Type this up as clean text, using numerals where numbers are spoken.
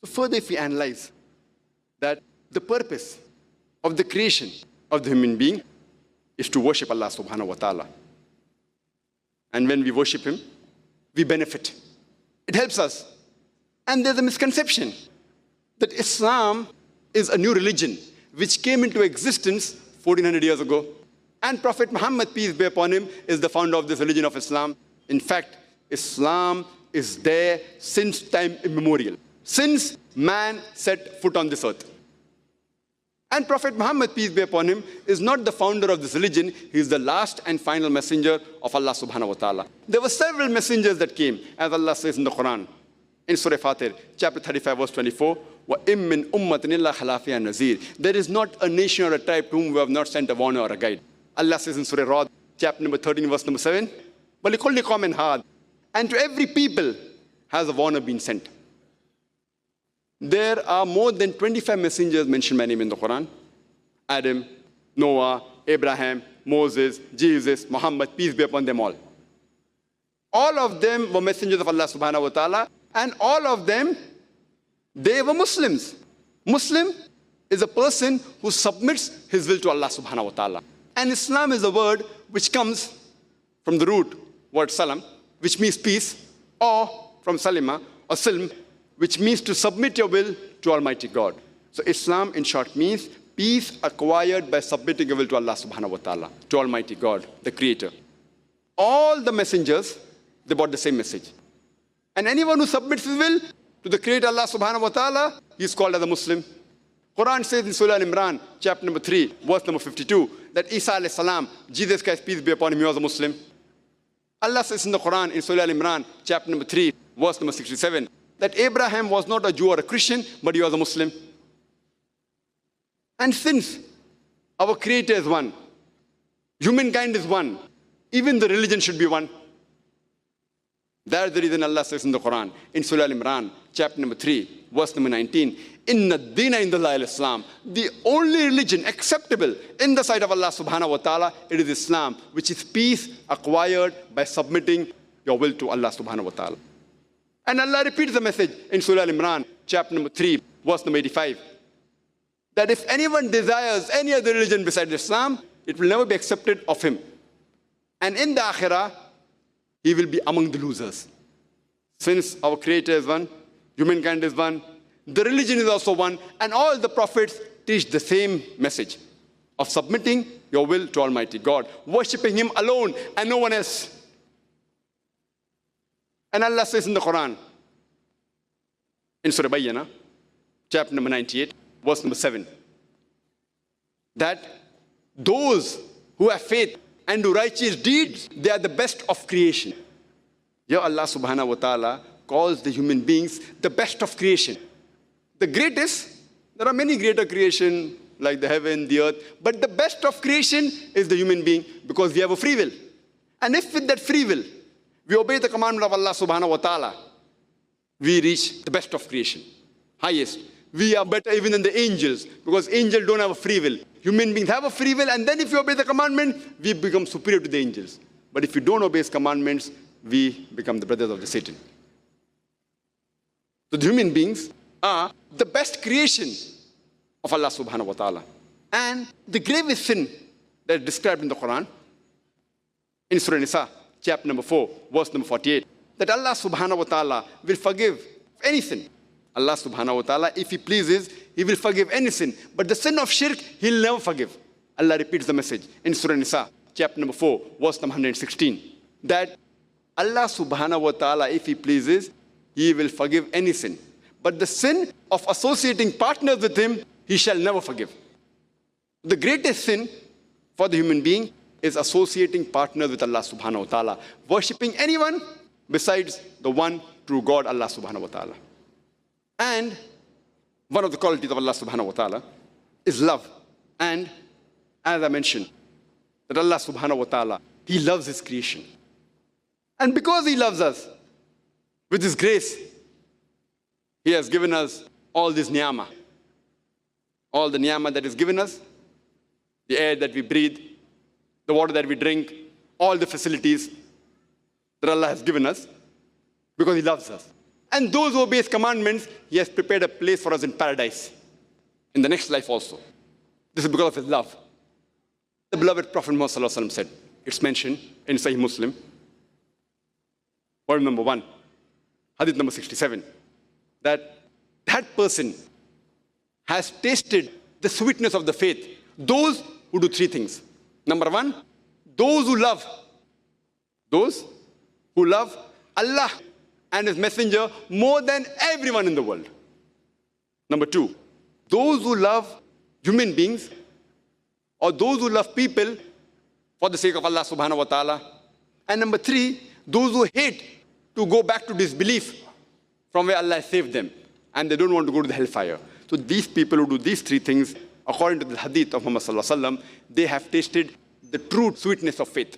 So further, if we analyze that the purpose of the creation of the human being is to worship Allah subhanahu wa ta'ala. And when we worship Him, we benefit. It helps us. And there's a misconception that Islam is a new religion which came into existence 1400 years ago. And Prophet Muhammad, peace be upon him, is the founder of this religion of Islam. In fact, Islam is there since time immemorial, since man set foot on this earth. And Prophet Muhammad, peace be upon him, is not the founder of this religion. He is the last and final messenger of Allah subhanahu wa ta'ala. There were several messengers that came, as Allah says in the Quran, in Surah Fatir, chapter 35, verse 24, وَإِم مِّنْ أُمَّةٍ إِلَّا خَلَافِهَا نَذِيرٌ. There is not a nation or a tribe to whom we have not sent a warner or a guide. Allah says in Surah Ra'd, chapter number 13, verse number 7, وَلِكُلِّ قَوْمٍ هَادٍ. And to every people has a warner been sent. There are more than 25 messengers mentioned by name in the Quran. Adam, Noah, Abraham, Moses, Jesus, Muhammad, peace be upon them all. All of them were messengers of Allah subhanahu wa ta'ala, and all of them, they were Muslims. Muslim is a person who submits his will to Allah subhanahu wa ta'ala. And Islam is a word which comes from the root word salam, which means peace, or from salima, or silm, which means to submit your will to Almighty God. So Islam, in short, means peace acquired by submitting your will to Allah subhanahu wa ta'ala, to Almighty God, the Creator. All the messengers, they brought the same message. And anyone who submits his will to the Creator Allah subhanahu wa ta'ala, he is called as a Muslim. Quran says in Surah Al-Imran, chapter number 3, verse number 52, that Isa alayhi salam, Jesus Christ, peace be upon him, he was a Muslim. Allah says in the Quran, in Surah Al-Imran, chapter number 3, verse number 67, that Abraham was not a Jew or a Christian, but he was a Muslim. And since our Creator is one, humankind is one, even the religion should be one. That's the reason Allah says in the Quran, in Surah Al-Imran, chapter number 3, verse number 19, Inna Dina Indallahi al-Islam. The only religion acceptable in the sight of Allah subhanahu wa ta'ala, it is Islam, which is peace acquired by submitting your will to Allah subhanahu wa ta'ala. And Allah repeats the message in Surah Al-Imran, chapter number 3, verse number 85, that if anyone desires any other religion besides Islam, it will never be accepted of him. And in the Akhirah, he will be among the losers. Since our Creator is one, humankind is one, the religion is also one, and all the prophets teach the same message of submitting your will to Almighty God, worshipping Him alone and no one else. And Allah says in the Quran, in Surah Bayyana, chapter number 98, verse number 7, that those who have faith and do righteous deeds, they are the best of creation. Here Allah subhanahu wa ta'ala calls the human beings the best of creation. The greatest, there are many greater creation like the heaven, the earth, but the best of creation is the human being because we have a free will. And if with that free will, we obey the commandment of Allah subhanahu wa ta'ala, we reach the best of creation, highest. We are better even than the angels because angels don't have a free will. Human beings have a free will, and then if you obey the commandment, we become superior to the angels. But if you don't obey His commandments, we become the brothers of the Satan. So the human beings are the best creation of Allah subhanahu wa ta'ala. And the gravest sin that is described in the Quran, in Surah Nisa, chapter number 4, verse number 48, that Allah subhanahu wa ta'ala will forgive anything. Allah subhanahu wa ta'ala, if He pleases, He will forgive any sin. But the sin of shirk, He'll never forgive. Allah repeats the message in Surah Nisa, chapter number 4, verse number 116, that Allah subhanahu wa ta'ala, if He pleases, He will forgive any sin. But the sin of associating partners with Him, He shall never forgive. The greatest sin for the human being is associating partners with Allah subhanahu wa ta'ala, worshipping anyone besides the one true God, Allah subhanahu wa ta'ala. And one of the qualities of Allah subhanahu wa ta'ala is love. And as I mentioned, that Allah subhanahu wa ta'ala, He loves His creation. And because He loves us, with His grace, He has given us all this ni'mah. All the ni'mah that is given us, the air that we breathe, the water that we drink, all the facilities that Allah has given us, because He loves us. And those who obey his commandments, he has prepared a place for us in paradise, in the next life also. This is because of his love. The beloved Prophet Muhammad Sallallahu Alaihi Wasallam said, it's mentioned in Sahih Muslim, volume number 1, hadith number 67, that person has tasted the sweetness of the faith. Those who do 3 things. Number 1, those who love Allah and his messenger more than everyone in the world. Number 2, those who love human beings, or those who love people for the sake of Allah subhanahu wa ta'ala. And number 3, those who hate to go back to disbelief from where Allah saved them, and they don't want to go to the hellfire. So these people who do these 3 things, according to the hadith of Muhammad sallallahu alaihi wasallam, they have tasted the true sweetness of faith.